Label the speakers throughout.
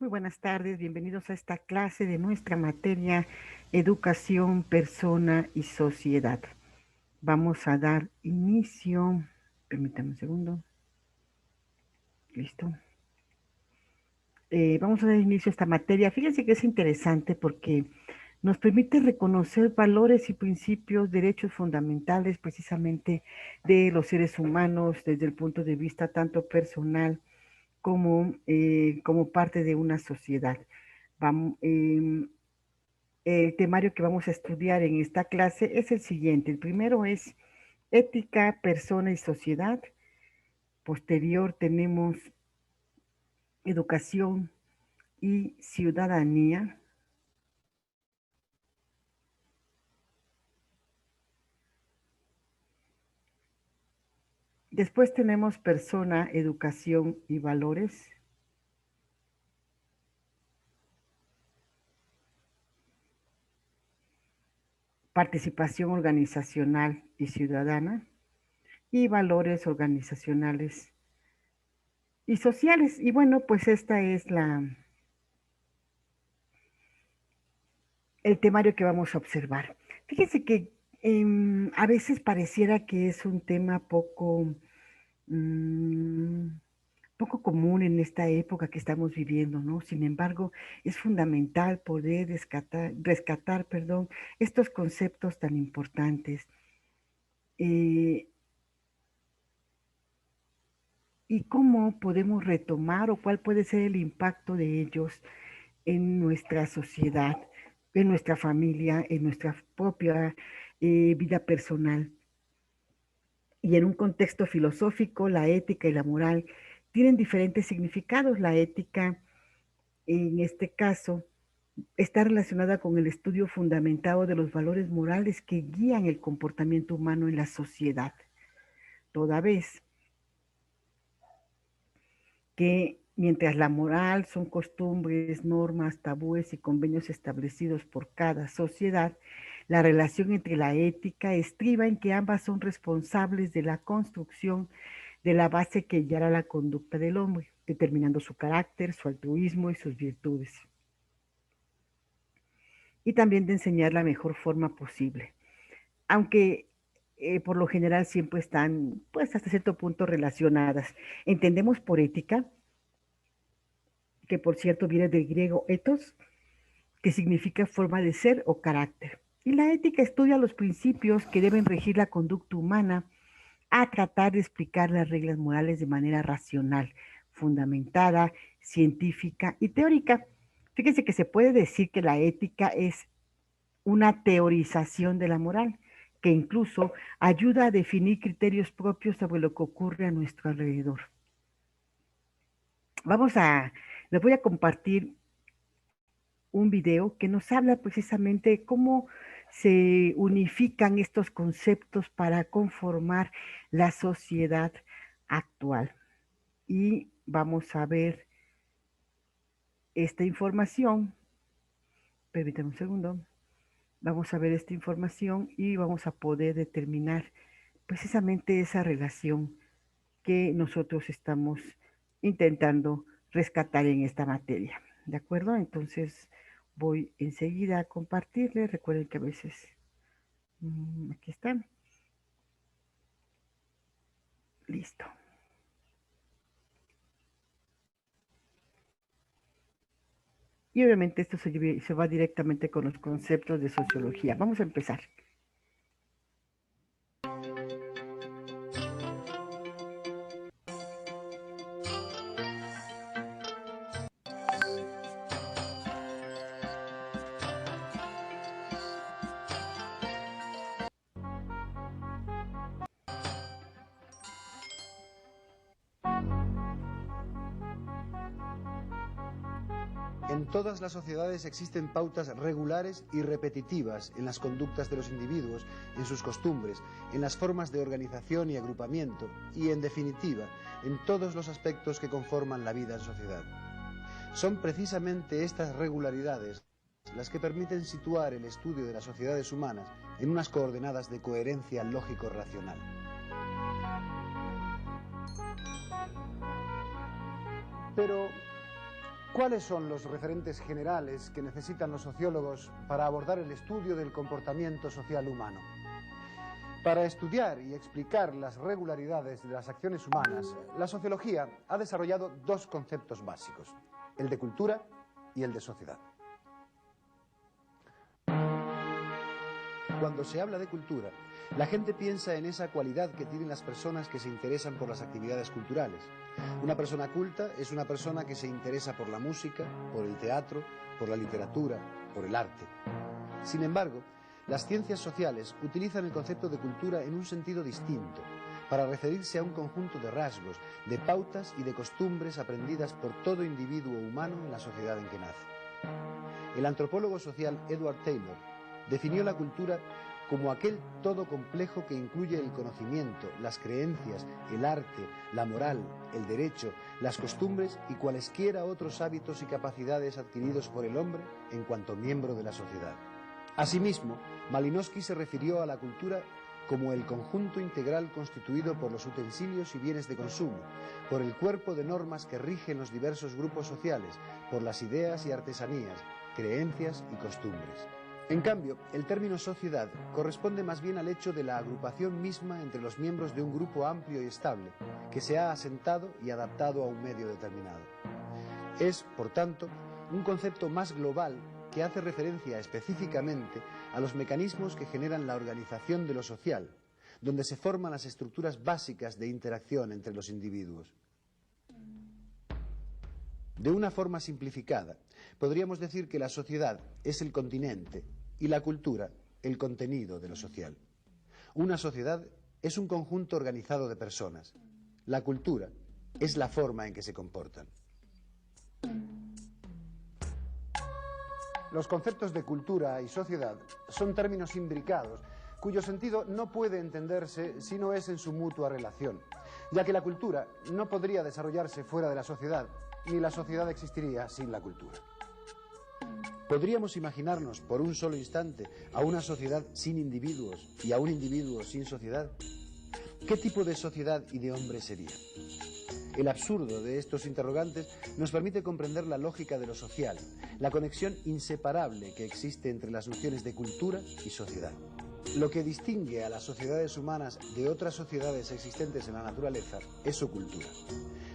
Speaker 1: Muy buenas tardes, bienvenidos a esta clase de nuestra materia Educación, Persona y Sociedad. Vamos a dar inicio, permítanme un segundo, listo. Vamos a dar inicio a esta materia. Fíjense que es interesante porque nos permite reconocer valores y principios, derechos fundamentales precisamente de los seres humanos desde el punto de vista tanto personal como parte de una sociedad. Vamos, el temario que vamos a estudiar en esta clase es el siguiente. El primero es ética, persona y sociedad. Posterior tenemos educación y ciudadanía. Después tenemos persona, educación y valores. Participación organizacional y ciudadana. Y valores organizacionales y sociales. Y bueno, pues esta es el temario que vamos a observar. Fíjense que a veces pareciera que es un tema mm, poco común en esta época que estamos viviendo, ¿no? Sin embargo, es fundamental poder rescatar, perdón, estos conceptos tan importantes. Eh, y cómo podemos retomar o cuál puede ser el impacto de ellos en nuestra sociedad, en nuestra familia, en nuestra propia vida personal. Y en un contexto filosófico, la ética y la moral tienen diferentes significados. La ética, en este caso, está relacionada con el estudio fundamentado de los valores morales que guían el comportamiento humano en la sociedad. Toda vez que mientras la moral son costumbres, normas, tabúes y convenios establecidos por cada sociedad, la relación entre la ética estriba en que ambas son responsables de la construcción de la base que guiará la conducta del hombre, determinando su carácter, su altruismo y sus virtudes. Y también de enseñar la mejor forma posible. Aunque por lo general siempre están, pues hasta cierto punto relacionadas. Entendemos por ética, que por cierto viene del griego ethos, que significa forma de ser o carácter. Y la ética estudia los principios que deben regir la conducta humana a tratar de explicar las reglas morales de manera racional, fundamentada, científica y teórica. Fíjense que se puede decir que la ética es una teorización de la moral, que incluso ayuda a definir criterios propios sobre lo que ocurre a nuestro alrededor. Les voy a compartir un video que nos habla precisamente de cómo se unifican estos conceptos para conformar la sociedad actual. Y vamos a ver esta información. Permítanme un segundo. Vamos a ver esta información y vamos a poder determinar precisamente esa relación que nosotros estamos intentando rescatar en esta materia. ¿De acuerdo? Entonces voy enseguida a compartirles. Recuerden que a veces, aquí están. Listo. Y obviamente esto se va directamente con los conceptos de sociología. Vamos a empezar.
Speaker 2: En todas las sociedades existen pautas regulares y repetitivas en las conductas de los individuos, en sus costumbres, en las formas de organización y agrupamiento y, en definitiva, en todos los aspectos que conforman la vida en sociedad. Son precisamente estas regularidades las que permiten situar el estudio de las sociedades humanas en unas coordenadas de coherencia lógico-racional. Pero ¿Cuáles son los referentes generales que necesitan los sociólogos para abordar el estudio del comportamiento social humano? Para estudiar y explicar las regularidades de las acciones humanas, la sociología ha desarrollado dos conceptos básicos, el de cultura y el de sociedad. Cuando se habla de cultura, la gente piensa en esa cualidad que tienen las personas que se interesan por las actividades culturales. Una persona culta es una persona que se interesa por la música, por el teatro, por la literatura, por el arte. Sin embargo, las ciencias sociales utilizan el concepto de cultura en un sentido distinto, para referirse a un conjunto de rasgos, de pautas y de costumbres aprendidas por todo individuo humano en la sociedad en que nace. El antropólogo social Edward Taylor definió la cultura como aquel todo complejo que incluye el conocimiento, las creencias, el arte, la moral, el derecho, las costumbres y cualesquiera otros hábitos y capacidades adquiridos por el hombre en cuanto miembro de la sociedad. Asimismo, Malinowski se refirió a la cultura como el conjunto integral constituido por los utensilios y bienes de consumo, por el cuerpo de normas que rigen los diversos grupos sociales, por las ideas y artesanías, creencias y costumbres. En cambio, el término sociedad corresponde más bien al hecho de la agrupación misma entre los miembros de un grupo amplio y estable, que se ha asentado y adaptado a un medio determinado. Es, por tanto, un concepto más global que hace referencia específicamente a los mecanismos que generan la organización de lo social, donde se forman las estructuras básicas de interacción entre los individuos. De una forma simplificada, podríamos decir que la sociedad es el continente y la cultura el contenido de lo social. Una sociedad es un conjunto organizado de personas. La cultura es la forma en que se comportan. Los conceptos de cultura y sociedad son términos imbricados, cuyo sentido no puede entenderse si no es en su mutua relación, ya que la cultura no podría desarrollarse fuera de la sociedad, ni la sociedad existiría sin la cultura. ¿Podríamos imaginarnos por un solo instante a una sociedad sin individuos y a un individuo sin sociedad? ¿Qué tipo de sociedad y de hombre sería? El absurdo de estos interrogantes nos permite comprender la lógica de lo social, la conexión inseparable que existe entre las nociones de cultura y sociedad. Lo que distingue a las sociedades humanas de otras sociedades existentes en la naturaleza es su cultura.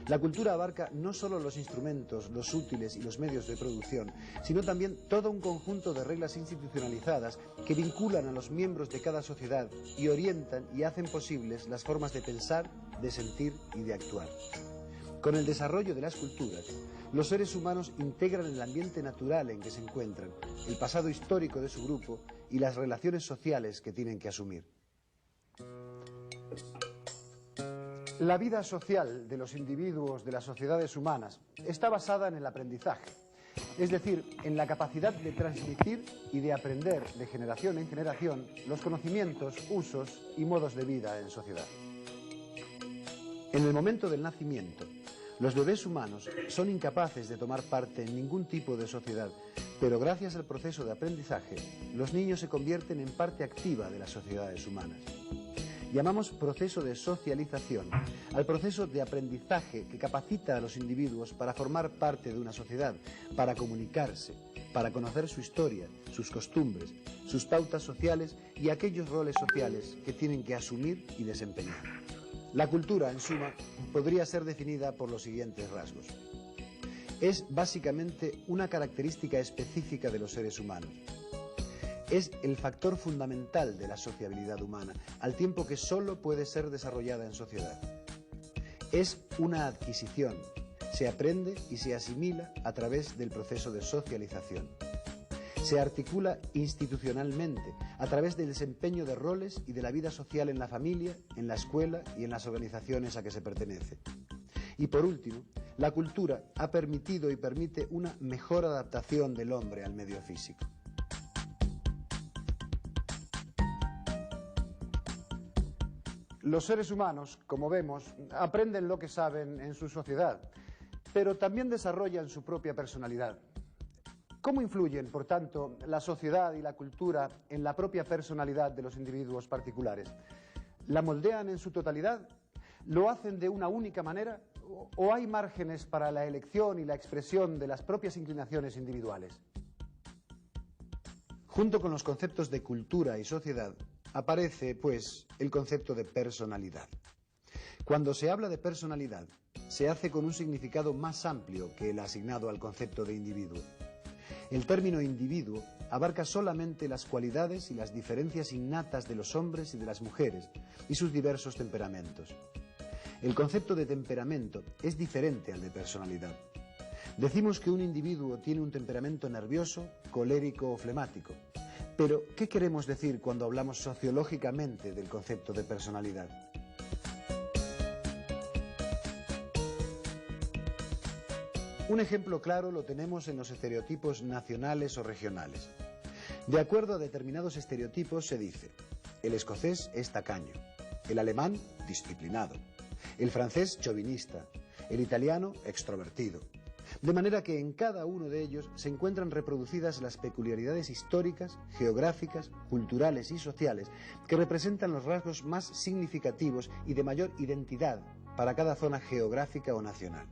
Speaker 2: La cultura abarca no solo los instrumentos, los útiles y los medios de producción, sino también todo un conjunto de reglas institucionalizadas que vinculan a los miembros de cada sociedad y orientan y hacen posibles las formas de pensar, de sentir y de actuar. Con el desarrollo de las culturas, los seres humanos integran el ambiente natural en que se encuentran, el pasado histórico de su grupo y las relaciones sociales que tienen que asumir. La vida social de los individuos de las sociedades humanas está basada en el aprendizaje, es decir, en la capacidad de transmitir y de aprender de generación en generación los conocimientos, usos y modos de vida en sociedad. En el momento del nacimiento, los bebés humanos son incapaces de tomar parte en ningún tipo de sociedad, pero gracias al proceso de aprendizaje, los niños se convierten en parte activa de las sociedades humanas. Llamamos proceso de socialización al proceso de aprendizaje que capacita a los individuos para formar parte de una sociedad, para comunicarse, para conocer su historia, sus costumbres, sus pautas sociales y aquellos roles sociales que tienen que asumir y desempeñar. La cultura, en suma, podría ser definida por los siguientes rasgos. Es básicamente una característica específica de los seres humanos. Es el factor fundamental de la sociabilidad humana, al tiempo que solo puede ser desarrollada en sociedad. Es una adquisición, se aprende y se asimila a través del proceso de socialización. Se articula institucionalmente a través del desempeño de roles y de la vida social en la familia, en la escuela y en las organizaciones a que se pertenece. Y por último, la cultura ha permitido y permite una mejor adaptación del hombre al medio físico. Los seres humanos, como vemos, aprenden lo que saben en su sociedad, pero también desarrollan su propia personalidad. ¿Cómo influyen, por tanto, la sociedad y la cultura en la propia personalidad de los individuos particulares? ¿La moldean en su totalidad? ¿Lo hacen de una única manera o hay márgenes para la elección y la expresión de las propias inclinaciones individuales? Junto con los conceptos de cultura y sociedad, aparece, pues, el concepto de personalidad. Cuando se habla de personalidad, se hace con un significado más amplio que el asignado al concepto de individuo. El término individuo abarca solamente las cualidades y las diferencias innatas de los hombres y de las mujeres y sus diversos temperamentos. El concepto de temperamento es diferente al de personalidad. Decimos que un individuo tiene un temperamento nervioso, colérico o flemático. Pero, ¿qué queremos decir cuando hablamos sociológicamente del concepto de personalidad? Un ejemplo claro lo tenemos en los estereotipos nacionales o regionales. De acuerdo a determinados estereotipos se dice: el escocés es tacaño, el alemán disciplinado, el francés chauvinista, el italiano extrovertido. De manera que en cada uno de ellos se encuentran reproducidas las peculiaridades históricas, geográficas, culturales y sociales que representan los rasgos más significativos y de mayor identidad para cada zona geográfica o nacional.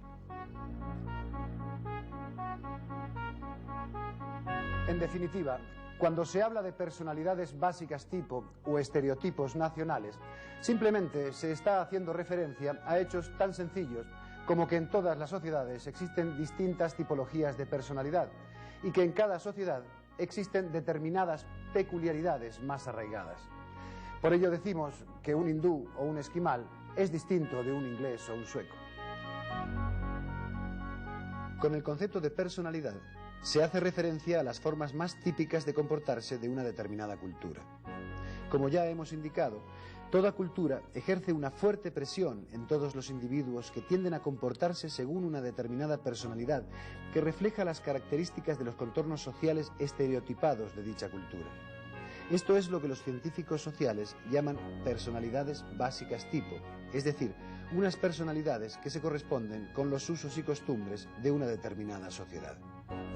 Speaker 2: En definitiva, cuando se habla de personalidades básicas tipo o estereotipos nacionales, simplemente se está haciendo referencia a hechos tan sencillos como que en todas las sociedades existen distintas tipologías de personalidad y que en cada sociedad existen determinadas peculiaridades más arraigadas. Por ello decimos que un hindú o un esquimal es distinto de un inglés o un sueco. Con el concepto de personalidad se hace referencia a las formas más típicas de comportarse de una determinada cultura. Como ya hemos indicado, toda cultura ejerce una fuerte presión en todos los individuos que tienden a comportarse según una determinada personalidad que refleja las características de los contornos sociales estereotipados de dicha cultura. Esto es lo que los científicos sociales llaman personalidades básicas tipo, es decir, unas personalidades que se corresponden con los usos y costumbres de una determinada sociedad.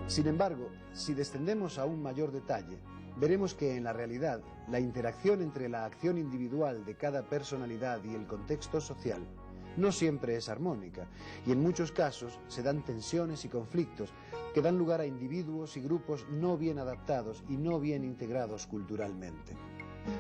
Speaker 2: Sin embargo, si descendemos a un mayor detalle, veremos que en la realidad la interacción entre la acción individual de cada personalidad y el contexto social no siempre es armónica y en muchos casos se dan tensiones y conflictos que dan lugar a individuos y grupos no bien adaptados y no bien integrados culturalmente.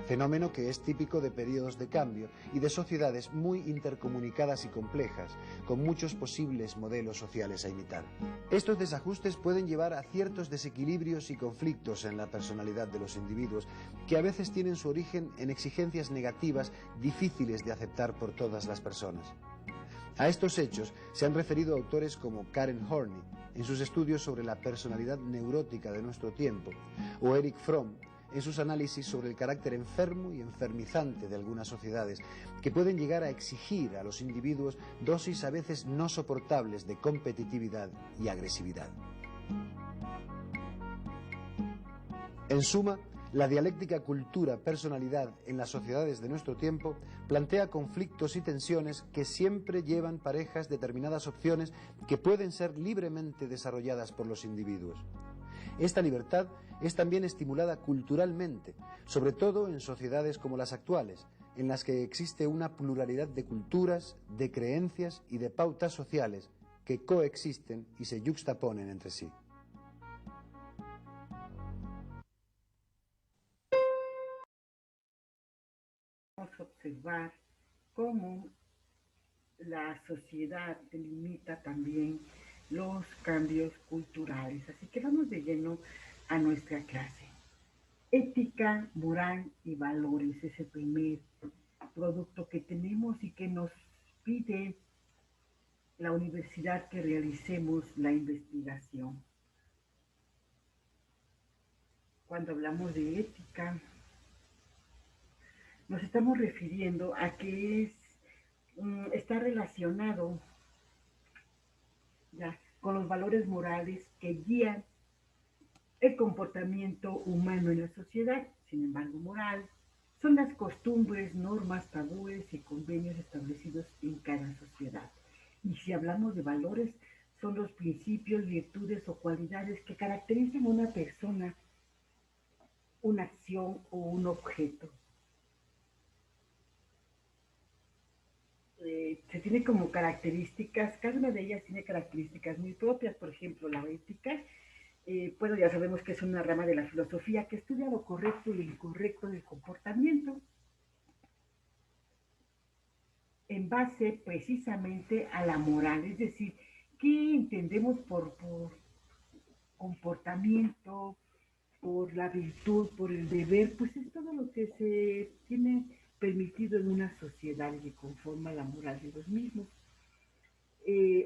Speaker 2: Fenómeno que es típico de periodos de cambio y de sociedades muy intercomunicadas y complejas, con muchos posibles modelos sociales a imitar. Estos desajustes pueden llevar a ciertos desequilibrios y conflictos en la personalidad de los individuos, que a veces tienen su origen en exigencias negativas difíciles de aceptar por todas las personas. A estos hechos se han referido autores como Karen Horney en sus estudios sobre la personalidad neurótica de nuestro tiempo, o Erich Fromm en sus análisis sobre el carácter enfermo y enfermizante de algunas sociedades, que pueden llegar a exigir a los individuos dosis a veces no soportables de competitividad y agresividad. En suma, la dialéctica cultura-personalidad en las sociedades de nuestro tiempo plantea conflictos y tensiones que siempre llevan parejas determinadas opciones que pueden ser libremente desarrolladas por los individuos. Esta libertad es también estimulada culturalmente, sobre todo en sociedades como las actuales, en las que existe una pluralidad de culturas, de creencias y de pautas sociales que coexisten y se yuxtaponen entre sí.
Speaker 1: Vamos a observar cómo la sociedad delimita también los cambios culturales. Así que vamos de lleno a nuestra clase. Ética, moral y valores es el primer producto que tenemos y que nos pide la universidad que realicemos la investigación. Cuando hablamos de ética, nos estamos refiriendo a que está relacionado ya con los valores morales que guían el comportamiento humano en la sociedad. Sin embargo, moral son las costumbres, normas, tabúes y convenios establecidos en cada sociedad. Y si hablamos de valores, son los principios, virtudes o cualidades que caracterizan a una persona, una acción o un objeto. se tiene como características, cada una de ellas tiene características muy propias. Por ejemplo, la ética, bueno, ya sabemos que es una rama de la filosofía que estudia lo correcto y lo incorrecto del comportamiento en base precisamente a la moral, es decir, qué entendemos por comportamiento, por la virtud, por el deber, pues es todo lo que se tiene permitido en una sociedad y que conforma la moral de los mismos.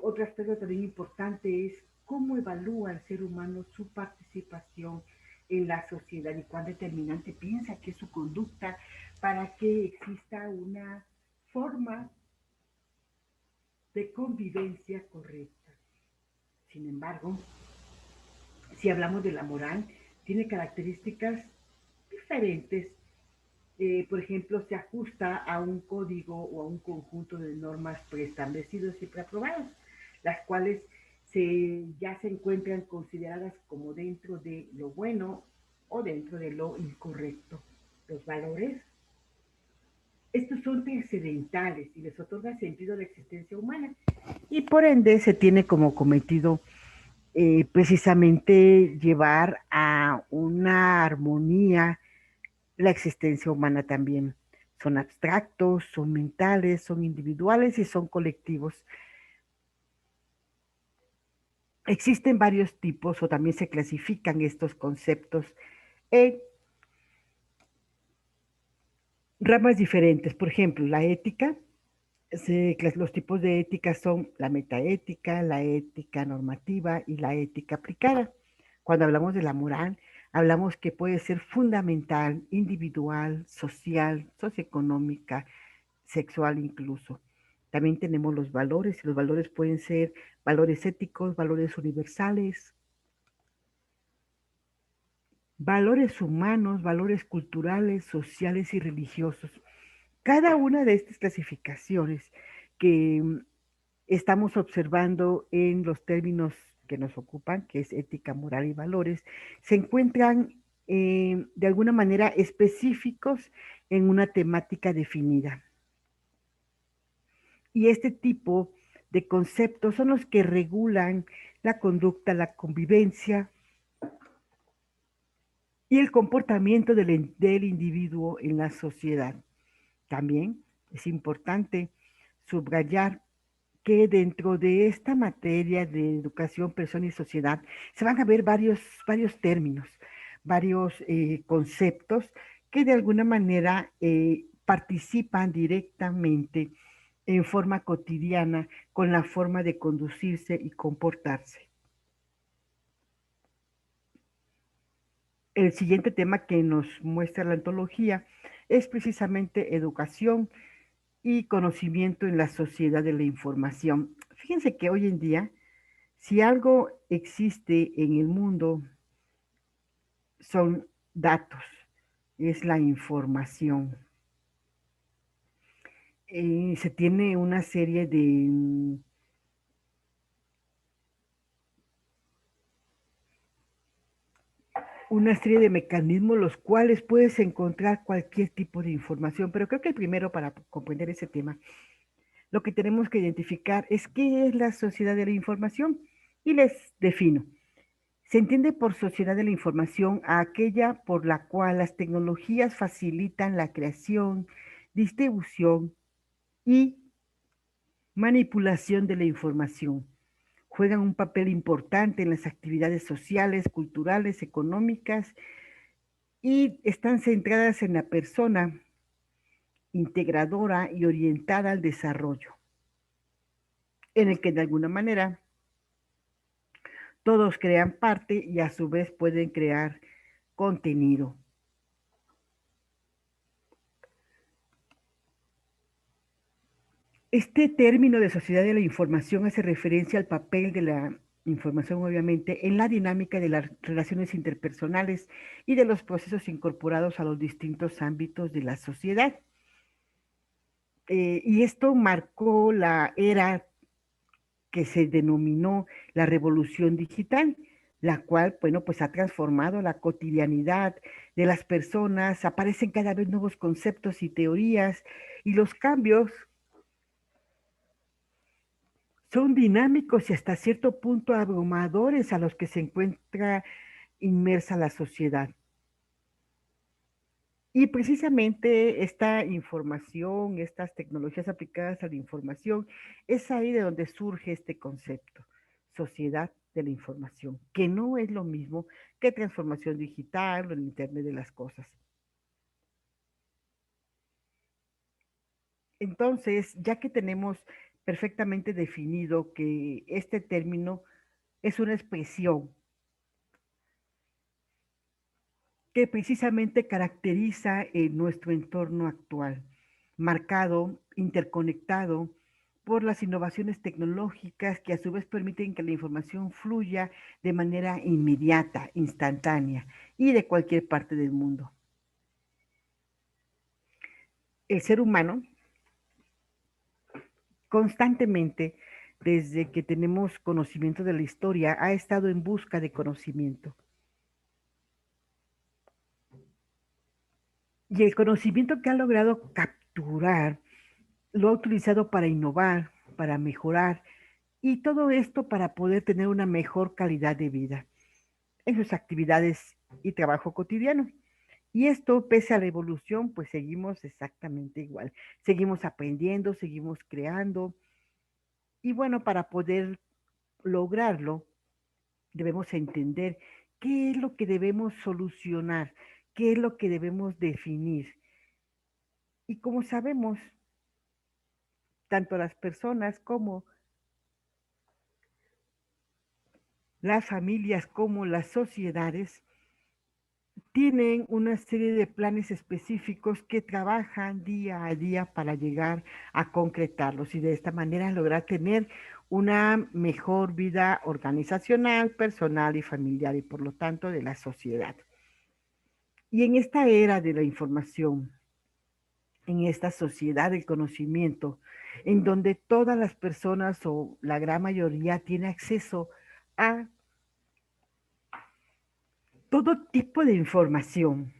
Speaker 1: Otro aspecto también importante es cómo evalúa el ser humano su participación en la sociedad y cuán determinante piensa que es su conducta para que exista una forma de convivencia correcta. Sin embargo, si hablamos de la moral, tiene características diferentes. Por ejemplo, se ajusta a un código o a un conjunto de normas preestablecidos y preaprobados, las cuales ya se encuentran consideradas como dentro de lo bueno o dentro de lo incorrecto. Los valores, estos son trascendentales y les otorga sentido a la existencia humana y por ende se tiene como cometido precisamente llevar a una armonía la existencia humana también. Son abstractos, son mentales, son individuales y son colectivos. Existen varios tipos o también se clasifican estos conceptos en ramas diferentes. Por ejemplo, la ética, los tipos de ética son la metaética, la ética normativa y la ética aplicada. Cuando hablamos de la moral, hablamos que puede ser fundamental, individual, social, socioeconómica, sexual incluso. También tenemos los valores, y los valores pueden ser valores éticos, valores universales, valores humanos, valores culturales, sociales y religiosos. Cada una de estas clasificaciones que estamos observando en los términos que nos ocupan, que es ética, moral y valores, se encuentran de alguna manera específicos en una temática definida. Y este tipo de conceptos son los que regulan la conducta, la convivencia y el comportamiento del individuo en la sociedad. También es importante subrayar que dentro de esta materia de educación, persona y sociedad se van a ver varios términos, varios conceptos que de alguna manera participan directamente en forma cotidiana con la forma de conducirse y comportarse. El siguiente tema que nos muestra la antología es precisamente educación y conocimiento en la sociedad de la información. Fíjense que hoy en día, si algo existe en el mundo, son datos, es la información. Se tiene una serie de mecanismos los cuales puedes encontrar cualquier tipo de información, pero creo que el primero para comprender ese tema, lo que tenemos que identificar es qué es la sociedad de la información y les defino. Se entiende por sociedad de la información a aquella por la cual las tecnologías facilitan la creación, distribución y manipulación de la información. Juegan un papel importante en las actividades sociales, culturales, económicas y están centradas en la persona, integradora y orientada al desarrollo, en el que de alguna manera todos crean parte y a su vez pueden crear contenido. Este término de sociedad de la información hace referencia al papel de la información, obviamente, en la dinámica de las relaciones interpersonales y de los procesos incorporados a los distintos ámbitos de la sociedad. Y esto marcó la era que se denominó la revolución digital, la cual, bueno, pues ha transformado la cotidianidad de las personas, aparecen cada vez nuevos conceptos y teorías, y los cambios Son dinámicos y hasta cierto punto abrumadores a los que se encuentra inmersa la sociedad. Y precisamente esta información, estas tecnologías aplicadas a la información, es ahí de donde surge este concepto, sociedad de la información, que no es lo mismo que transformación digital o el Internet de las cosas. Entonces, ya que tenemos perfectamente definido que este término es una expresión que precisamente caracteriza nuestro entorno actual, marcado, interconectado por las innovaciones tecnológicas que a su vez permiten que la información fluya de manera inmediata, instantánea y de cualquier parte del mundo. El ser humano constantemente, desde que tenemos conocimiento de la historia, ha estado en busca de conocimiento. Y el conocimiento que ha logrado capturar lo ha utilizado para innovar, para mejorar y todo esto para poder tener una mejor calidad de vida en sus actividades y trabajo cotidiano. Y esto, pese a la evolución, pues seguimos exactamente igual. Seguimos aprendiendo, seguimos creando. Y bueno, para poder lograrlo, debemos entender qué es lo que debemos solucionar, qué es lo que debemos definir. Y como sabemos, tanto las personas como las familias como las sociedades tienen una serie de planes específicos que trabajan día a día para llegar a concretarlos y de esta manera lograr tener una mejor vida organizacional, personal y familiar y por lo tanto de la sociedad. Y en esta era de la información, en esta sociedad del conocimiento, en donde todas las personas o la gran mayoría tiene acceso a todo tipo de información,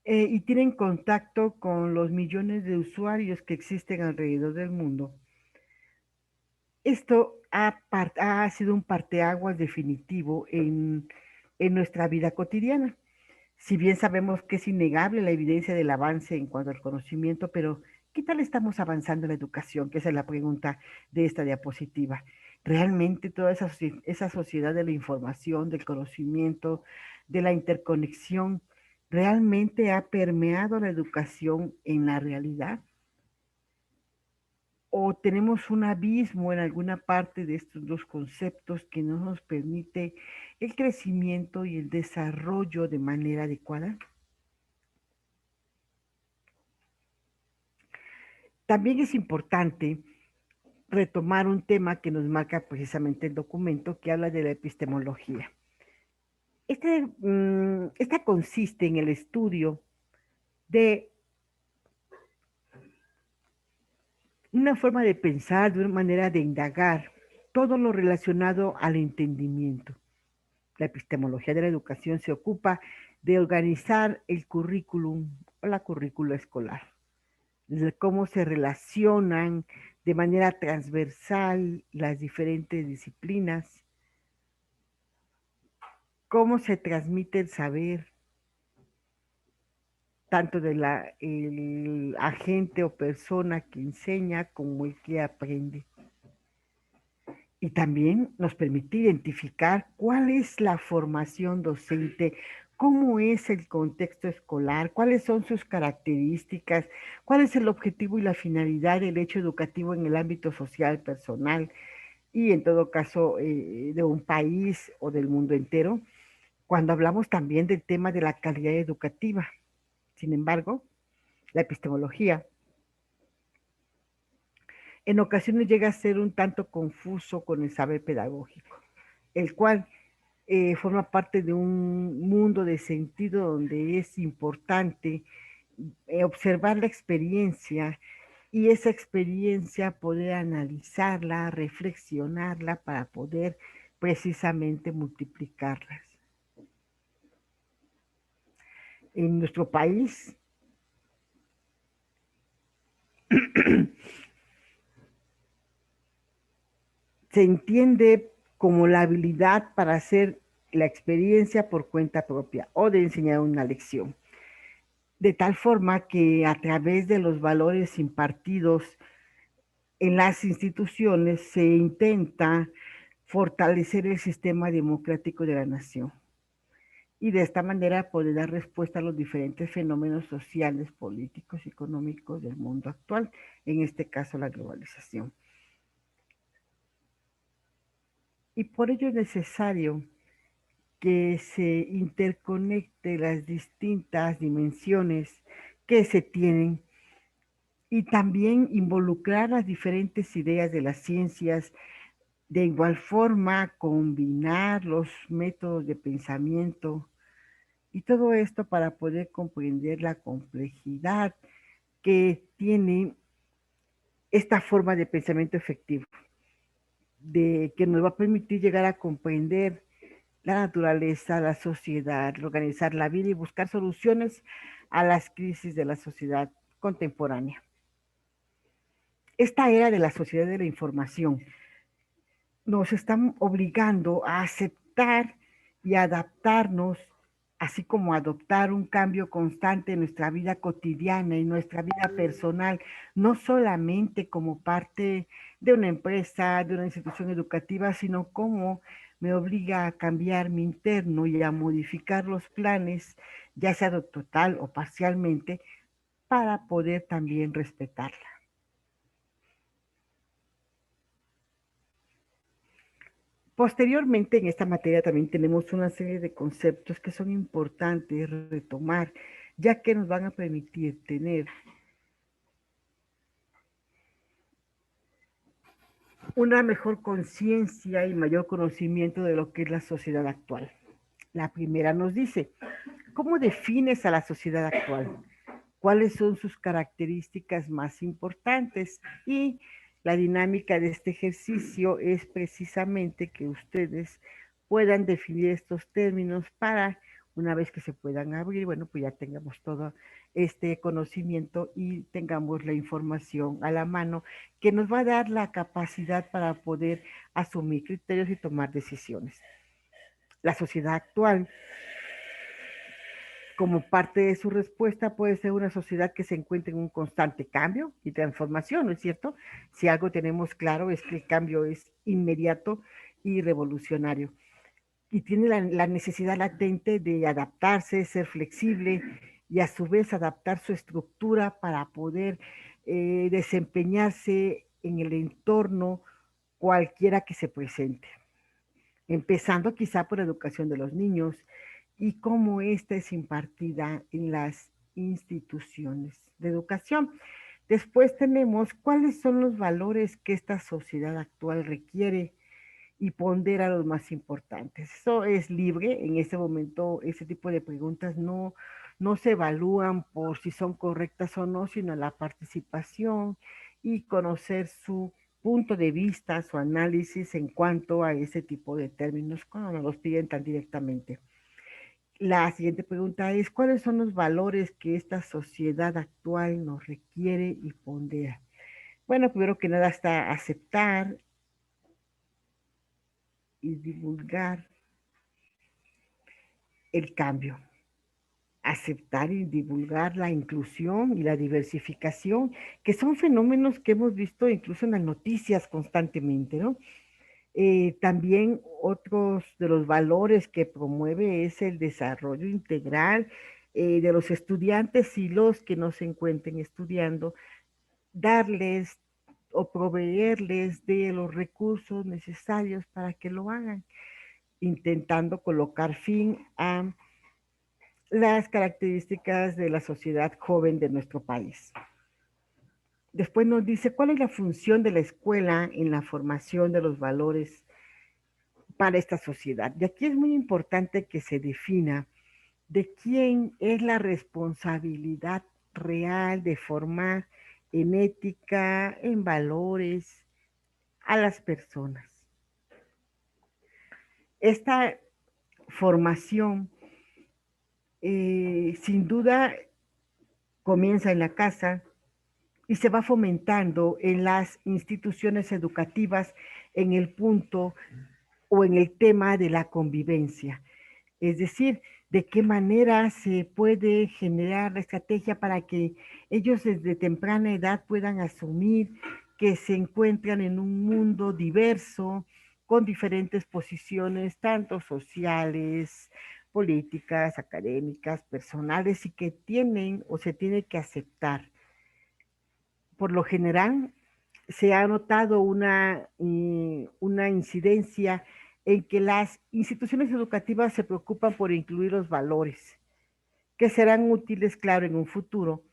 Speaker 1: y tienen contacto con los millones de usuarios que existen alrededor del mundo. Esto ha sido un parteaguas definitivo en nuestra vida cotidiana. Si bien sabemos que es innegable la evidencia del avance en cuanto al conocimiento, pero ¿qué tal estamos avanzando en la educación? Que esa es la pregunta de esta diapositiva. ¿Realmente toda esa sociedad de la información, del conocimiento, de la interconexión, realmente ha permeado la educación en la realidad? ¿O tenemos un abismo en alguna parte de estos dos conceptos que no nos permite el crecimiento y el desarrollo de manera adecuada? También es importante retomar un tema que nos marca precisamente el documento que habla de la epistemología. Esta consiste en el estudio de una forma de pensar, de una manera de indagar todo lo relacionado al entendimiento. La epistemología de la educación se ocupa de organizar el currículum o la currícula escolar, de cómo se relacionan de manera transversal las diferentes disciplinas, cómo se transmite el saber, tanto del agente o persona que enseña como el que aprende. Y también nos permite identificar cuál es la formación docente, cómo es el contexto escolar, cuáles son sus características, cuál es el objetivo y la finalidad del hecho educativo en el ámbito social, personal y en todo caso de un país o del mundo entero, cuando hablamos también del tema de la calidad educativa. Sin embargo, la epistemología en ocasiones llega a ser un tanto confuso con el saber pedagógico, el cual forma parte de un mundo de sentido donde es importante observar la experiencia y esa experiencia poder analizarla, reflexionarla para poder precisamente multiplicarlas. En nuestro país se entiende como la habilidad para hacer la experiencia por cuenta propia o de enseñar una lección. De tal forma que a través de los valores impartidos en las instituciones se intenta fortalecer el sistema democrático de la nación y de esta manera poder dar respuesta a los diferentes fenómenos sociales, políticos y económicos del mundo actual, en este caso la globalización. Y por ello es necesario que se interconecte las distintas dimensiones que se tienen y también involucrar las diferentes ideas de las ciencias, de igual forma combinar los métodos de pensamiento y todo esto para poder comprender la complejidad que tiene esta forma de pensamiento efectivo, de que nos va a permitir llegar a comprender la naturaleza, la sociedad, organizar la vida y buscar soluciones a las crisis de la sociedad contemporánea. Esta era de la sociedad de la información nos están obligando a aceptar y adaptarnos, así como adoptar un cambio constante en nuestra vida cotidiana y nuestra vida personal, no solamente como parte de una empresa, de una institución educativa, sino como me obliga a cambiar mi interno y a modificar los planes, ya sea total o parcialmente, para poder también respetarla. Posteriormente, en esta materia también tenemos una serie de conceptos que son importantes retomar, ya que nos van a permitir tener una mejor conciencia y mayor conocimiento de lo que es la sociedad actual. La primera nos dice, ¿cómo defines a la sociedad actual? ¿Cuáles son sus características más importantes? Y la dinámica de este ejercicio es precisamente que ustedes puedan definir estos términos para una vez que se puedan abrir, bueno, pues ya tengamos todo este conocimiento y tengamos la información a la mano que nos va a dar la capacidad para poder asumir criterios y tomar decisiones. La sociedad actual, como parte de su respuesta, puede ser una sociedad que se encuentre en un constante cambio y transformación, ¿no es cierto? Si algo tenemos claro es que el cambio es inmediato y revolucionario y tiene la necesidad latente de adaptarse, ser flexible y a su vez adaptar su estructura para poder desempeñarse en el entorno cualquiera que se presente, empezando quizá por la educación de los niños y cómo esta es impartida en las instituciones de educación. Después tenemos cuáles son los valores que esta sociedad actual requiere y pondera los más importantes. Eso es libre, en este momento ese tipo de preguntas no se evalúan por si son correctas o no, sino la participación y conocer su punto de vista, su análisis en cuanto a ese tipo de términos cuando nos los piden tan directamente. La siguiente pregunta es, ¿cuáles son los valores que esta sociedad actual nos requiere y pondera? Bueno, primero que nada está aceptar y divulgar el cambio, aceptar y divulgar la inclusión y la diversificación, que son fenómenos que hemos visto incluso en las noticias constantemente, ¿no? También otros de los valores que promueve es el desarrollo integral de los estudiantes y los que no se encuentren estudiando, darles o proveerles de los recursos necesarios para que lo hagan, intentando colocar fin a las características de la sociedad joven de nuestro país. Después nos dice cuál es la función de la escuela en la formación de los valores para esta sociedad. Y aquí es muy importante que se defina de quién es la responsabilidad real de formar en ética, en valores a las personas. Esta formación sin duda comienza en la casa, y se va fomentando en las instituciones educativas en el punto o en el tema de la convivencia. Es decir, de qué manera se puede generar la estrategia para que ellos desde temprana edad puedan asumir que se encuentran en un mundo diverso, con diferentes posiciones, tanto sociales, políticas, académicas, personales, y que tienen o se tiene que aceptar. Por lo general, se ha notado una incidencia en que las instituciones educativas se preocupan por incluir los valores que serán útiles, claro, en un futuro,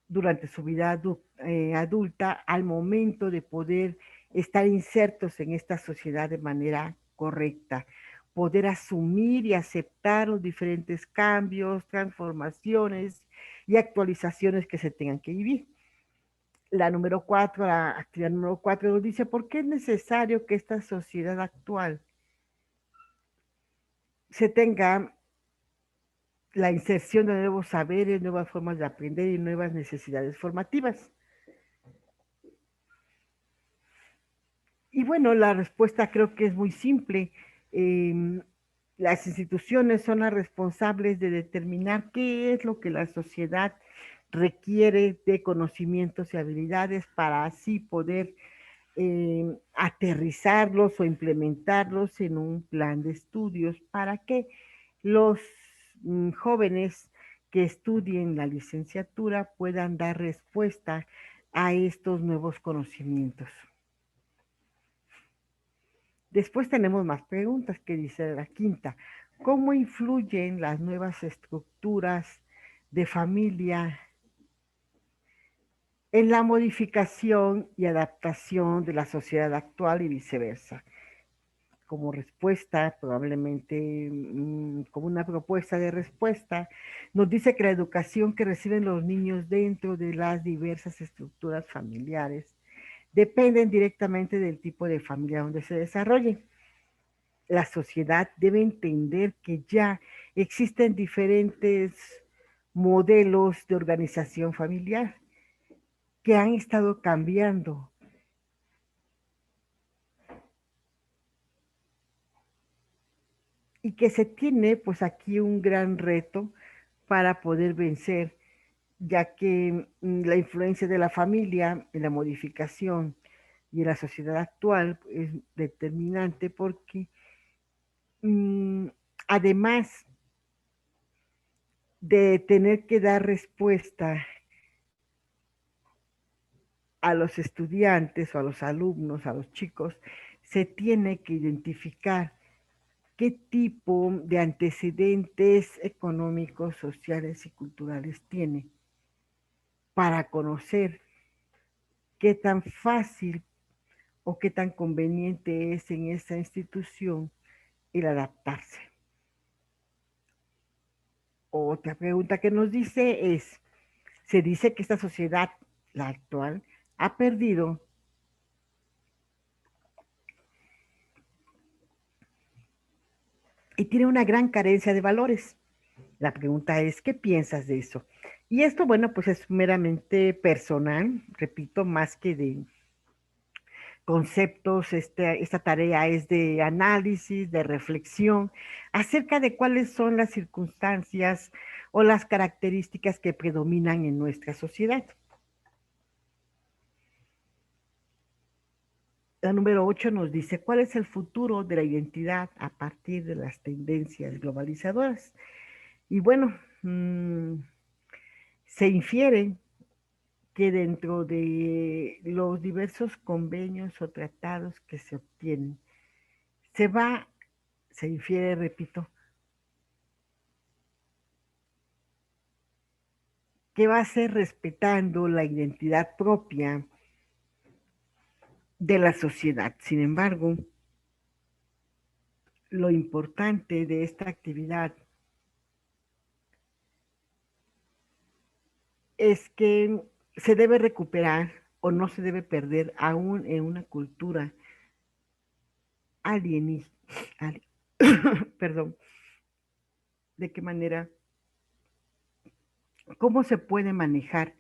Speaker 1: durante su vida adulta, al momento de poder estar insertos en esta sociedad de manera correcta, poder asumir y aceptar los diferentes cambios, transformaciones y actualizaciones que se tengan que vivir. La número 4, la actividad número 4 nos dice por qué es necesario que esta sociedad actual se tenga la inserción de nuevos saberes, nuevas formas de aprender y nuevas necesidades formativas. Y bueno, la respuesta creo que es muy simple. Eh, las instituciones son las responsables de determinar qué es lo que la sociedad requiere de conocimientos y habilidades para así poder aterrizarlos o implementarlos en un plan de estudios para que los jóvenes que estudien la licenciatura puedan dar respuesta a estos nuevos conocimientos. Después tenemos más preguntas que dice la quinta. ¿Cómo influyen las nuevas estructuras de familia en la modificación y adaptación de la sociedad actual y viceversa? Como respuesta, probablemente como una propuesta de respuesta, nos dice que la educación que reciben los niños dentro de las diversas estructuras familiares dependen directamente del tipo de familia donde se desarrollen. La sociedad debe entender que ya existen diferentes modelos de organización familiar que han estado cambiando y que se tiene pues aquí un gran reto para poder vencer, ya que la influencia de la familia en la modificación y en la sociedad actual es determinante porque mmm, además de tener que dar respuesta a los estudiantes o a los alumnos, a los chicos, se tiene que identificar qué tipo de antecedentes económicos, sociales y culturales tiene para conocer qué tan fácil o qué tan conveniente es en esa institución el adaptarse. Otra pregunta que nos dice es, se dice que esta sociedad, la actual, ha perdido y tiene una gran carencia de valores. La pregunta es, ¿qué piensas de eso? Y esto, bueno, pues es meramente personal, repito, más que de conceptos, esta tarea es de análisis, de reflexión acerca de cuáles son las circunstancias o las características que predominan en nuestra sociedad. La número 8 nos dice cuál es el futuro de la identidad a partir de las tendencias globalizadoras. Y bueno, se infiere que dentro de los diversos convenios o tratados que se obtienen, se va, se infiere, repito, que va a ser respetando la identidad propia de la sociedad. Sin embargo, lo importante de esta actividad es que se debe recuperar o no se debe perder aún en una cultura alienígena, perdón, de qué manera, cómo se puede manejar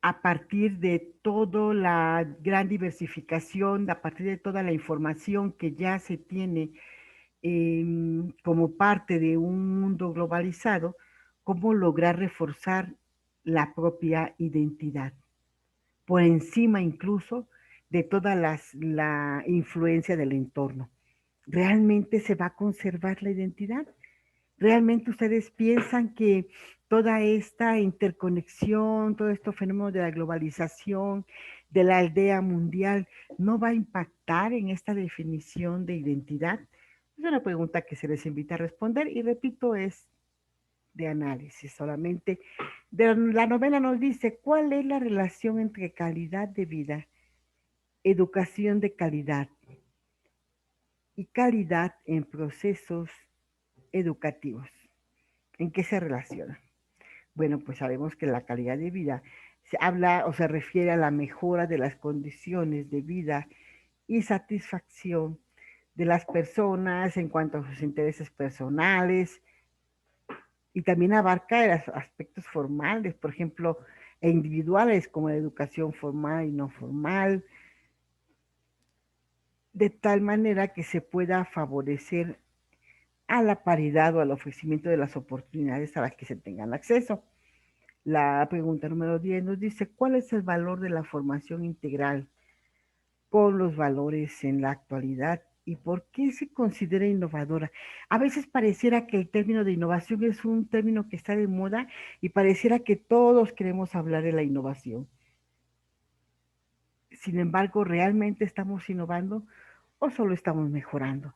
Speaker 1: a partir de toda la gran diversificación, a partir de toda la información que ya se tiene como parte de un mundo globalizado, cómo lograr reforzar la propia identidad, por encima incluso de toda la influencia del entorno. ¿Realmente se va a conservar la identidad? ¿Realmente ustedes piensan que toda esta interconexión, todo este fenómeno de la globalización, de la aldea mundial, no va a impactar en esta definición de identidad? Es una pregunta que se les invita a responder y repito, es de análisis solamente. La novela nos dice cuál es la relación entre calidad de vida, educación de calidad y calidad en procesos educativos. ¿En qué se relaciona? Bueno, pues sabemos que la calidad de vida se habla o se refiere a la mejora de las condiciones de vida y satisfacción de las personas en cuanto a sus intereses personales y también abarca los aspectos formales, por ejemplo, e individuales como la educación formal y no formal, de tal manera que se pueda favorecer a la paridad o al ofrecimiento de las oportunidades a las que se tengan acceso. La pregunta número 10 nos dice, ¿cuál es el valor de la formación integral con los valores en la actualidad y por qué se considera innovadora? A veces pareciera que el término de innovación es un término que está de moda y pareciera que todos queremos hablar de la innovación. Sin embargo, ¿realmente estamos innovando o solo estamos mejorando?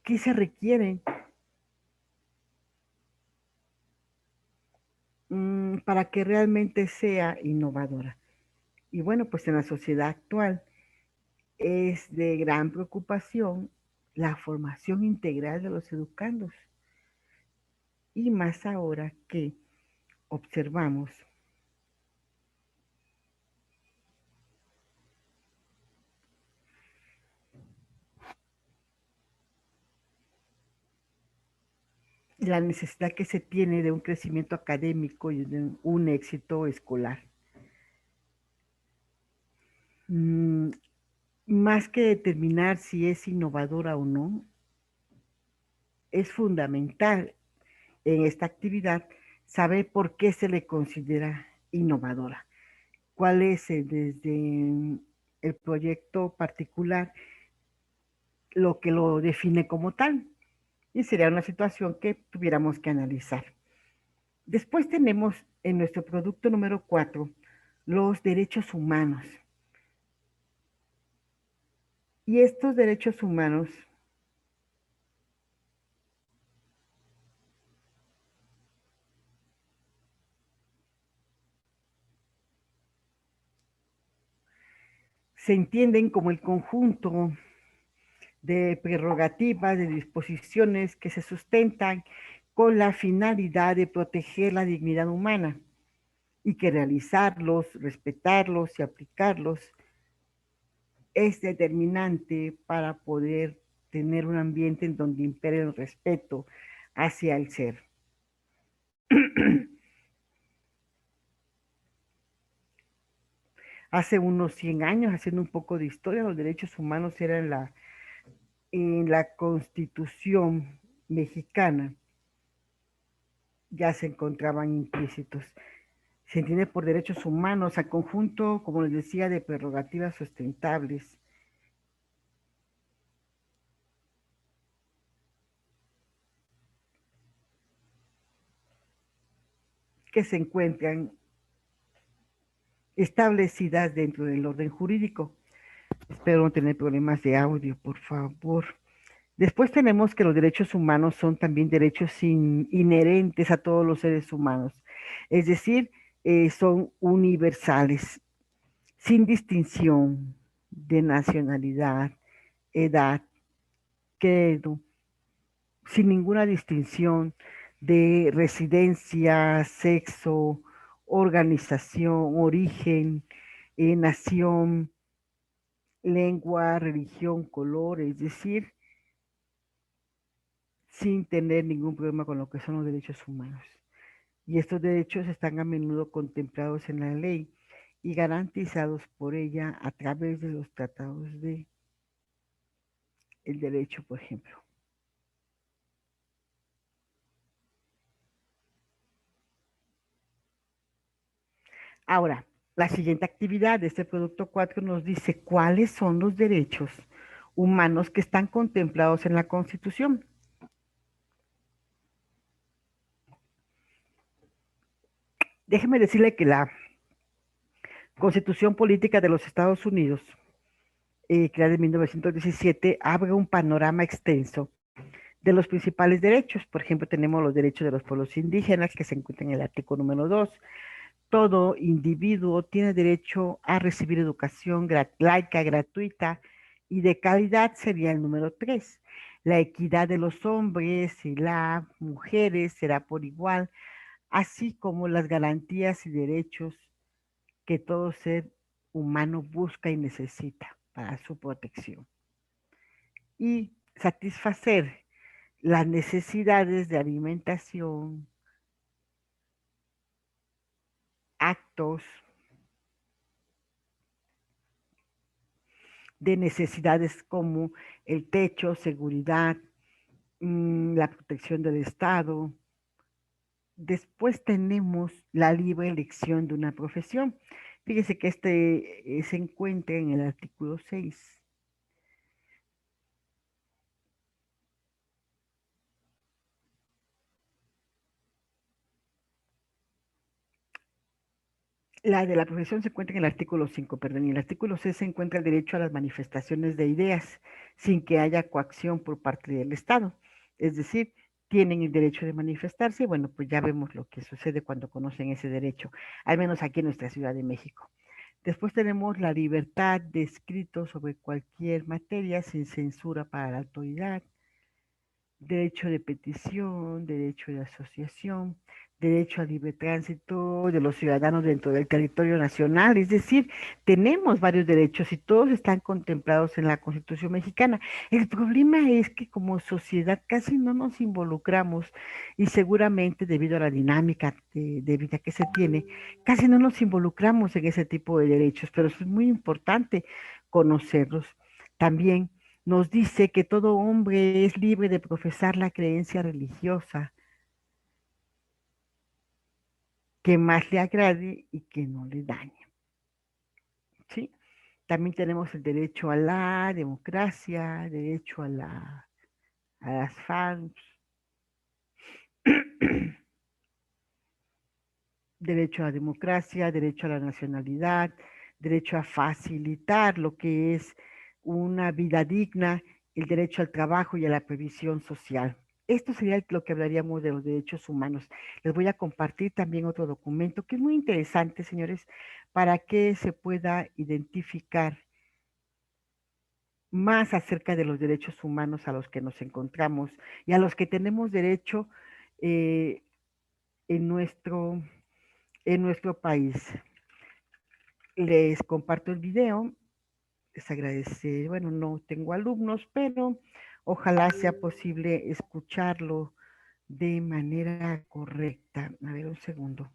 Speaker 1: ¿Qué se requiere para que realmente sea innovadora? Y bueno, pues en la sociedad actual es de gran preocupación la formación integral de los educandos. Y más ahora que observamos la necesidad que se tiene de un crecimiento académico y de un éxito escolar. Mm, Más que determinar si es innovadora o no, es fundamental en esta actividad saber por qué se le considera innovadora. ¿Cuál es desde el proyecto particular lo que lo define como tal? Y sería una situación que tuviéramos que analizar. Después tenemos en nuestro producto número 4 los derechos humanos. Y estos derechos humanos se entienden como el conjunto de prerrogativas, de disposiciones que se sustentan con la finalidad de proteger la dignidad humana y que realizarlos, respetarlos y aplicarlos es determinante para poder tener un ambiente en donde impere el respeto hacia el ser. Hace unos 100 años, haciendo un poco de historia, los derechos humanos eran en la Constitución mexicana, ya se encontraban implícitos. Se entiende por derechos humanos al conjunto, como les decía, de prerrogativas sustentables que se encuentran establecidas dentro del orden jurídico. Espero no tener problemas de audio, por favor. Después tenemos que los derechos humanos son también derechos inherentes a todos los seres humanos, es decir, son universales, sin distinción de nacionalidad, edad, credo, sin ninguna distinción de residencia, sexo, organización, origen, nación, lengua, religión, color, es decir, sin tener ningún problema con lo que son los derechos humanos. Y estos derechos están a menudo contemplados en la ley y garantizados por ella a través de los tratados de el derecho, por ejemplo. Ahora, la siguiente actividad de este producto 4 nos dice cuáles son los derechos humanos que están contemplados en la Constitución. Déjeme decirle que la Constitución Política de los Estados Unidos, creada en 1917, abre un panorama extenso de los principales derechos. Por ejemplo, tenemos los derechos de los pueblos indígenas que se encuentran en el artículo número 2. Todo individuo tiene derecho a recibir educación laica, gratuita y de calidad, sería el número 3. La equidad de los hombres y las mujeres será por igual, así como las garantías y derechos que todo ser humano busca y necesita para su protección. Y satisfacer las necesidades de alimentación, actos de necesidades como el techo, seguridad, la protección del Estado. Después tenemos la libre elección de una profesión. Fíjese que se encuentra en el artículo 6. La de la profesión se encuentra en el artículo 5, perdón, y en el artículo 6 se encuentra el derecho a las manifestaciones de ideas sin que haya coacción por parte del Estado. Es decir, tienen el derecho de manifestarse. Bueno, pues ya vemos lo que sucede cuando conocen ese derecho, al menos aquí en nuestra Ciudad de México. Después tenemos la libertad de escrito sobre cualquier materia sin censura para la autoridad, derecho de petición, derecho de asociación, derecho a libre tránsito de los ciudadanos dentro del territorio nacional. Es decir, tenemos varios derechos y todos están contemplados en la Constitución mexicana. El problema es que como sociedad casi no nos involucramos y seguramente debido a la dinámica de vida que se tiene, casi no nos involucramos en ese tipo de derechos, pero es muy importante conocerlos. También nos dice que todo hombre es libre de profesar la creencia religiosa que más le agrade y que no le dañe. ¿Sí? También tenemos el derecho a la democracia, derecho a las fans, derecho a la democracia, derecho a la nacionalidad, derecho a facilitar lo que es una vida digna, el derecho al trabajo y a la previsión social. Esto sería lo que hablaríamos de los derechos humanos. Les voy a compartir también otro documento que es muy interesante, señores, para que se pueda identificar más acerca de los derechos humanos a los que nos encontramos y a los que tenemos derecho eh, en en nuestro país. Les comparto el video, les agradecer, bueno, no tengo alumnos, pero ojalá sea posible escucharlo de manera correcta. A ver, un segundo.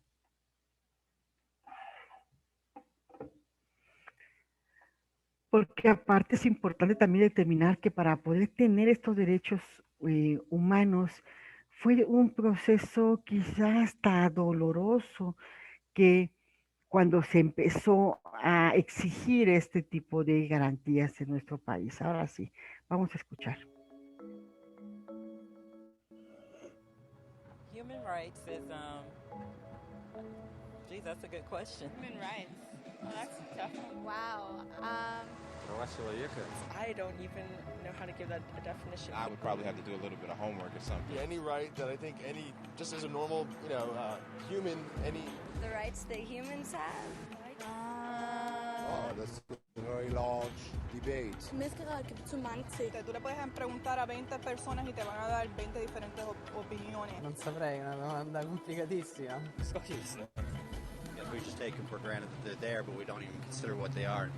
Speaker 1: Porque aparte es importante también determinar que para poder tener estos derechos humanos fue un proceso quizás hasta doloroso que cuando se empezó a exigir este tipo de garantías en nuestro país. Ahora sí, vamos a escuchar.
Speaker 3: Human rights is, geez, that's a good question.
Speaker 4: Human rights. Oh, that's tough.
Speaker 5: Wow.
Speaker 4: I don't even know how to give that a definition.
Speaker 6: I would probably have to do a little bit of homework or something.
Speaker 7: Any right that I think any, just as a normal, human, any.
Speaker 5: The rights that humans have.
Speaker 7: Oh, that's a very large debate.
Speaker 4: Tú le puedes preguntar a 20 personas y te van a dar 20 diferentes opiniones.
Speaker 8: Non saprei, è una domanda complicatissima.
Speaker 9: We just take them for granted that they're there, but we don't even consider what they are.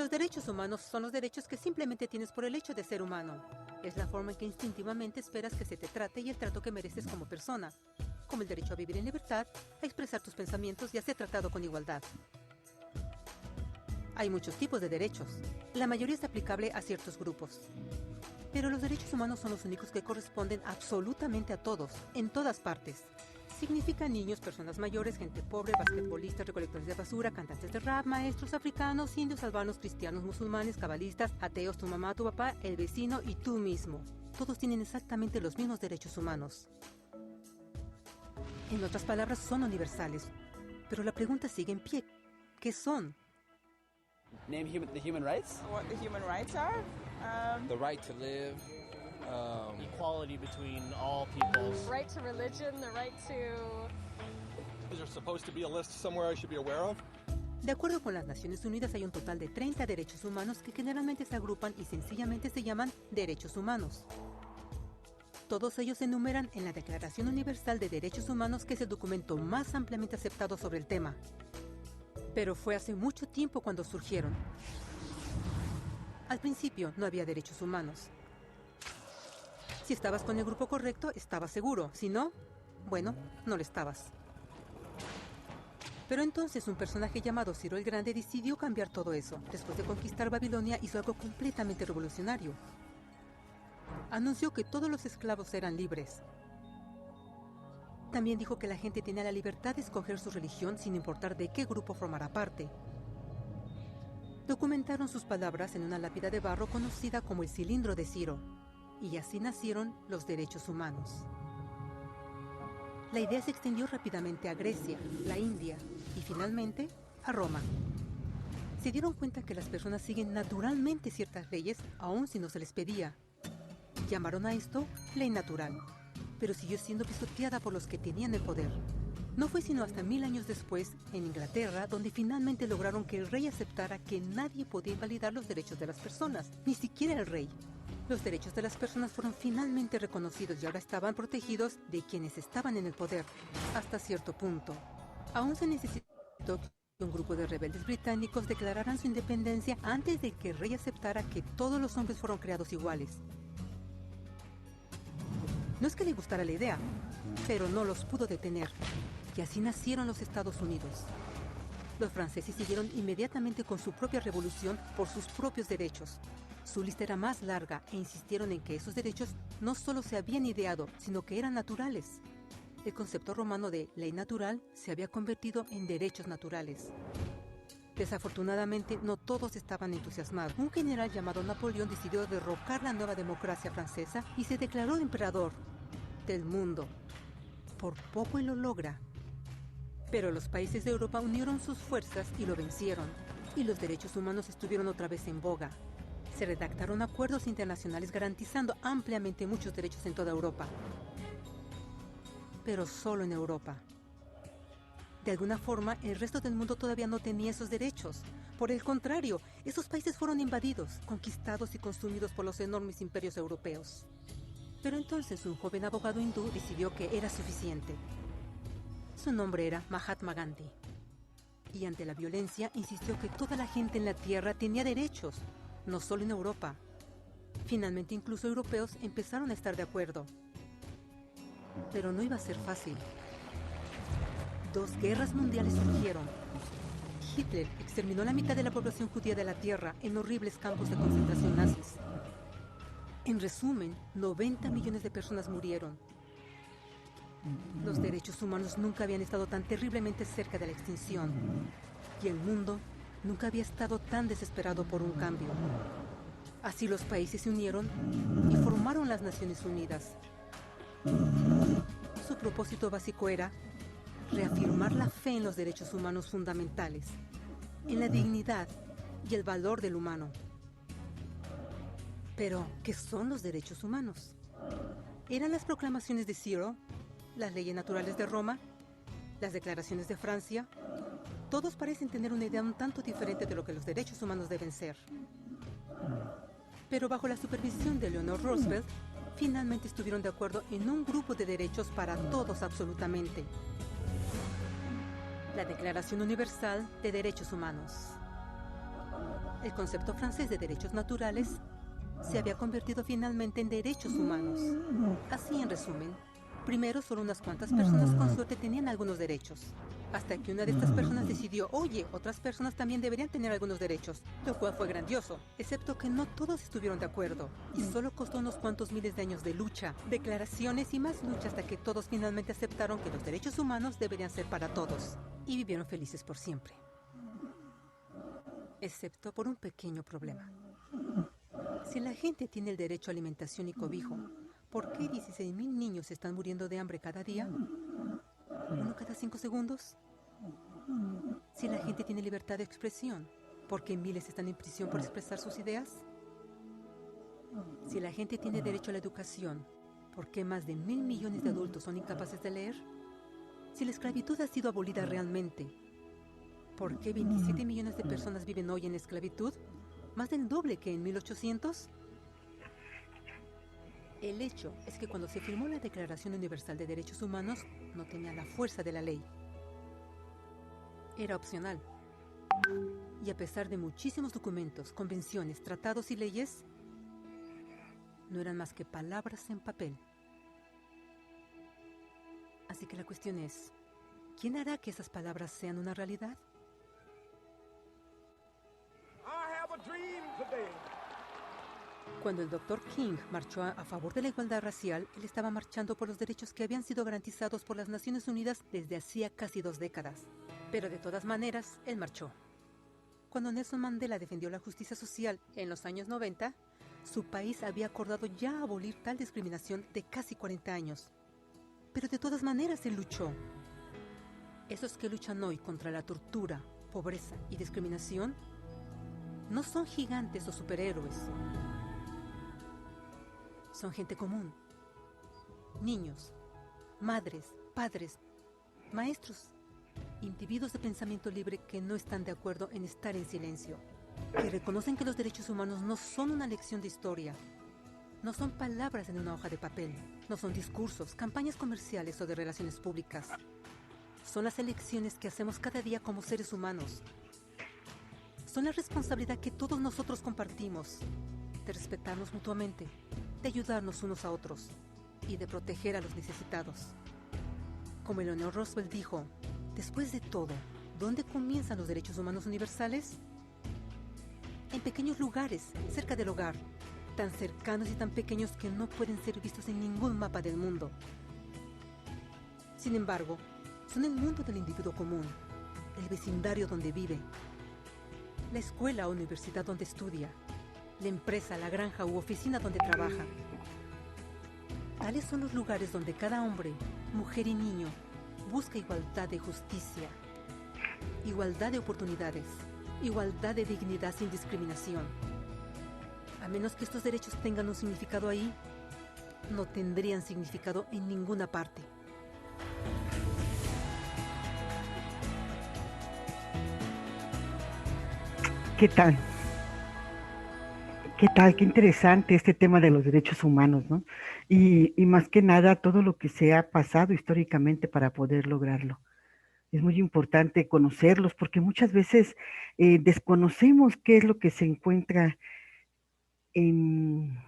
Speaker 10: Los derechos humanos son los derechos que simplemente tienes por el hecho de ser humano. Es la forma en que instintivamente esperas que se te trate y el trato que mereces como persona, como el derecho a vivir en libertad, a expresar tus pensamientos y a ser tratado con igualdad. Hay muchos tipos de derechos. La mayoría es aplicable a ciertos grupos. Pero los derechos humanos son los únicos que corresponden absolutamente a todos, en todas partes. Significan niños, personas mayores, gente pobre, basquetbolistas, recolectores de basura, cantantes de rap, maestros africanos, indios, albanos, cristianos, musulmanes, cabalistas, ateos, tu mamá, tu papá, el vecino y tú mismo. Todos tienen exactamente los mismos derechos humanos. En otras palabras, son universales. Pero la pregunta sigue en pie. ¿Qué son?
Speaker 8: Name the human rights?
Speaker 4: What the human rights are?
Speaker 11: The right to live.
Speaker 12: Equality between all peoples.
Speaker 5: Right to religion, the right to...
Speaker 7: Is there supposed to be a list somewhere I should be aware of?
Speaker 10: De acuerdo con las Naciones Unidas, hay un total de 30 derechos humanos que generalmente se agrupan y sencillamente se llaman derechos humanos. Todos ellos se enumeran en la Declaración Universal de Derechos Humanos, que es el documento más ampliamente aceptado sobre el tema. Pero fue hace mucho tiempo cuando surgieron. Al principio no había derechos humanos. Si estabas con el grupo correcto, estabas seguro. Si no, bueno, no lo estabas. Pero entonces un personaje llamado Ciro el Grande decidió cambiar todo eso. Después de conquistar Babilonia, hizo algo completamente revolucionario. Anunció que todos los esclavos eran libres. También dijo que la gente tenía la libertad de escoger su religión sin importar de qué grupo formara parte. Documentaron sus palabras en una lápida de barro conocida como el Cilindro de Ciro. Y así nacieron los derechos humanos. La idea se extendió rápidamente a Grecia, la India y finalmente a Roma. Se dieron cuenta que las personas siguen naturalmente ciertas leyes aun si no se les pedía. Llamaron a esto ley natural, pero siguió siendo pisoteada por los que tenían el poder. No fue sino hasta 1000 años después, en Inglaterra, donde finalmente lograron que el rey aceptara que nadie podía invalidar los derechos de las personas, ni siquiera el rey. Los derechos de las personas fueron finalmente reconocidos y ahora estaban protegidos de quienes estaban en el poder, hasta cierto punto. Aún se necesitó que un grupo de rebeldes británicos declararan su independencia antes de que el rey aceptara que todos los hombres fueron creados iguales. No es que le gustara la idea, pero no los pudo detener. Y así nacieron los Estados Unidos. Los franceses siguieron inmediatamente con su propia revolución por sus propios derechos. Su lista era más larga e insistieron en que esos derechos no solo se habían ideado, sino que eran naturales. El concepto romano de ley natural se había convertido en derechos naturales. Desafortunadamente, no todos estaban entusiasmados. Un general llamado Napoleón decidió derrocar la nueva democracia francesa y se declaró emperador del mundo. Por poco y lo logra. Pero los países de Europa unieron sus fuerzas y lo vencieron. Y los derechos humanos estuvieron otra vez en boga. Se redactaron acuerdos internacionales garantizando ampliamente muchos derechos en toda Europa. Pero solo en Europa. De alguna forma, el resto del mundo todavía no tenía esos derechos. Por el contrario, esos países fueron invadidos, conquistados y consumidos por los enormes imperios europeos. Pero entonces un joven abogado hindú decidió que era suficiente. Su nombre era Mahatma Gandhi. Y ante la violencia insistió que toda la gente en la tierra tenía derechos. No solo en Europa. Finalmente, incluso europeos empezaron a estar de acuerdo. Pero no iba a ser fácil. 2 guerras mundiales surgieron. Hitler exterminó la mitad de la población judía de la Tierra en horribles campos de concentración nazis. En resumen, 90 millones de personas murieron. Los derechos humanos nunca habían estado tan terriblemente cerca de la extinción. Y el mundo nunca había estado tan desesperado por un cambio. Así los países se unieron y formaron las Naciones Unidas. Su propósito básico era reafirmar la fe en los derechos humanos fundamentales, en la dignidad y el valor del humano. Pero, ¿qué son los derechos humanos? ¿Eran las proclamaciones de Ciro, las leyes naturales de Roma, las declaraciones de Francia? Todos parecen tener una idea un tanto diferente de lo que los derechos humanos deben ser. Pero bajo la supervisión de Eleanor Roosevelt, finalmente estuvieron de acuerdo en un grupo de derechos para todos absolutamente. La Declaración Universal de Derechos Humanos. El concepto francés de derechos naturales se había convertido finalmente en derechos humanos. Así, en resumen, primero solo unas cuantas personas con suerte tenían algunos derechos, hasta que una de estas personas decidió, oye, otras personas también deberían tener algunos derechos, lo cual fue grandioso, excepto que no todos estuvieron de acuerdo, y solo costó unos cuantos miles de años de lucha, declaraciones y más lucha hasta que todos finalmente aceptaron que los derechos humanos deberían ser para todos, y vivieron felices por siempre. Excepto por un pequeño problema. Si la gente tiene el derecho a alimentación y cobijo, ¿por qué 16,000 niños están muriendo de hambre cada día? ¿Uno cada 5 segundos? Si la gente tiene libertad de expresión, ¿por qué miles están en prisión por expresar sus ideas? Si la gente tiene derecho a la educación, ¿por qué más de 1,000 millones de adultos son incapaces de leer? Si la esclavitud ha sido abolida realmente, ¿por qué 27 millones de personas viven hoy en esclavitud? ¿Más del doble que en 1800? El hecho es que cuando se firmó la Declaración Universal de Derechos Humanos, no tenía la fuerza de la ley. Era opcional. Y a pesar de muchísimos documentos, convenciones, tratados y leyes, no eran más que palabras en papel. Así que la cuestión es, ¿quién hará que esas palabras sean una realidad? Cuando el Dr. King marchó a favor de la igualdad racial, él estaba marchando por los derechos que habían sido garantizados por las Naciones Unidas desde hacía casi 2 décadas. Pero de todas maneras, él marchó. Cuando Nelson Mandela defendió la justicia social en los años 90, su país había acordado ya abolir tal discriminación de casi 40 años. Pero de todas maneras él luchó. Esos que luchan hoy contra la tortura, pobreza y discriminación no son gigantes o superhéroes. Son gente común. Niños, madres, padres, maestros, individuos de pensamiento libre que no están de acuerdo en estar en silencio, que reconocen que los derechos humanos no son una lección de historia, no son palabras en una hoja de papel, no son discursos, campañas comerciales o de relaciones públicas. Son las elecciones que hacemos cada día como seres humanos. Son la responsabilidad que todos nosotros compartimos, de respetarnos mutuamente, de ayudarnos unos a otros y de proteger a los necesitados. Como Eleanor Roosevelt dijo, después de todo, ¿dónde comienzan los derechos humanos universales? En pequeños lugares, cerca del hogar, tan cercanos y tan pequeños que no pueden ser vistos en ningún mapa del mundo. Sin embargo, son el mundo del individuo común, el vecindario donde vive, la escuela o universidad donde estudia, la empresa, la granja u oficina donde trabaja. Tales son los lugares donde cada hombre, mujer y niño busca igualdad de justicia, igualdad de oportunidades, igualdad de dignidad sin discriminación. A menos que estos derechos tengan un significado ahí, no tendrían significado en ninguna parte.
Speaker 1: ¿Qué tal? ¿Qué tal? Qué interesante este tema de los derechos humanos, ¿no? Y más que nada todo lo que se ha pasado históricamente para poder lograrlo. Es muy importante conocerlos porque muchas veces desconocemos qué es lo que se encuentra en...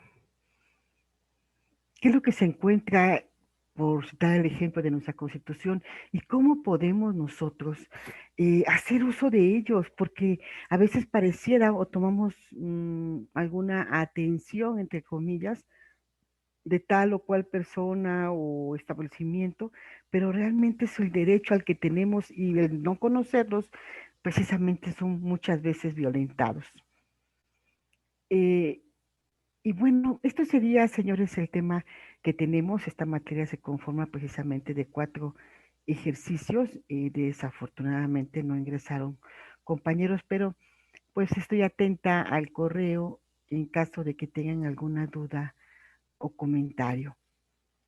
Speaker 1: ¿Qué es lo que se encuentra, por citar el ejemplo de nuestra Constitución, y cómo podemos nosotros hacer uso de ellos? Porque a veces pareciera o tomamos alguna atención, entre comillas, de tal o cual persona o establecimiento, pero realmente es el derecho al que tenemos y el no conocerlos precisamente son muchas veces violentados. Y bueno, esto sería, señores, el tema que tenemos. Esta materia se conforma precisamente de 4 ejercicios. Desafortunadamente no ingresaron compañeros, pero pues estoy atenta al correo en caso de que tengan alguna duda o comentario.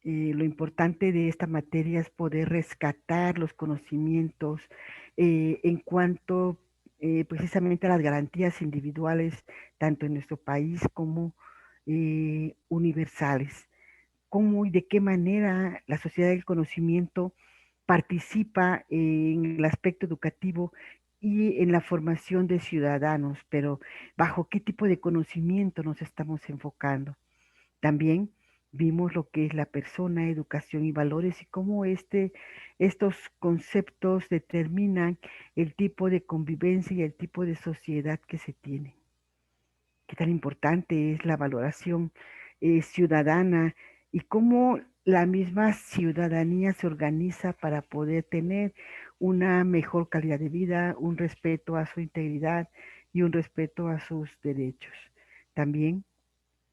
Speaker 1: Lo importante de esta materia es poder rescatar los conocimientos en cuanto precisamente a las garantías individuales, tanto en nuestro país como universales. Cómo y de qué manera la sociedad del conocimiento participa en el aspecto educativo y en la formación de ciudadanos, pero bajo qué tipo de conocimiento nos estamos enfocando. También vimos lo que es la persona, educación y valores y cómo estos conceptos determinan el tipo de convivencia y el tipo de sociedad que se tiene. Qué tan importante es la valoración ciudadana y cómo la misma ciudadanía se organiza para poder tener una mejor calidad de vida, un respeto a su integridad y un respeto a sus derechos. También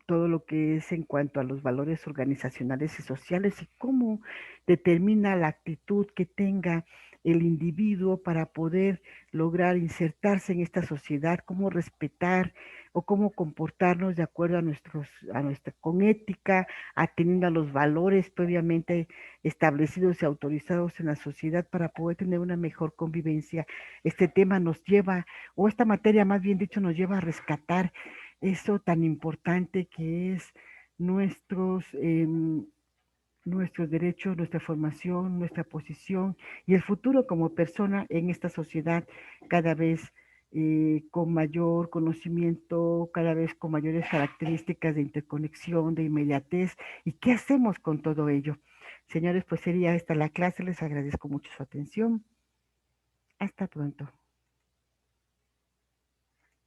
Speaker 1: todo lo que es en cuanto a los valores organizacionales y sociales y cómo determina la actitud que tenga el individuo para poder lograr insertarse en esta sociedad, cómo respetar o cómo comportarnos de acuerdo a nuestra, con ética, atendiendo a los valores previamente establecidos y autorizados en la sociedad para poder tener una mejor convivencia. Este tema nos lleva, o esta materia más bien dicho, nos lleva a rescatar eso tan importante que es nuestros, nuestros derechos, nuestra formación, nuestra posición y el futuro como persona en esta sociedad cada vez con mayor conocimiento, cada vez con mayores características de interconexión, de inmediatez. ¿Y qué hacemos con todo ello? Señores, pues sería esta la clase. Les agradezco mucho su atención. Hasta pronto.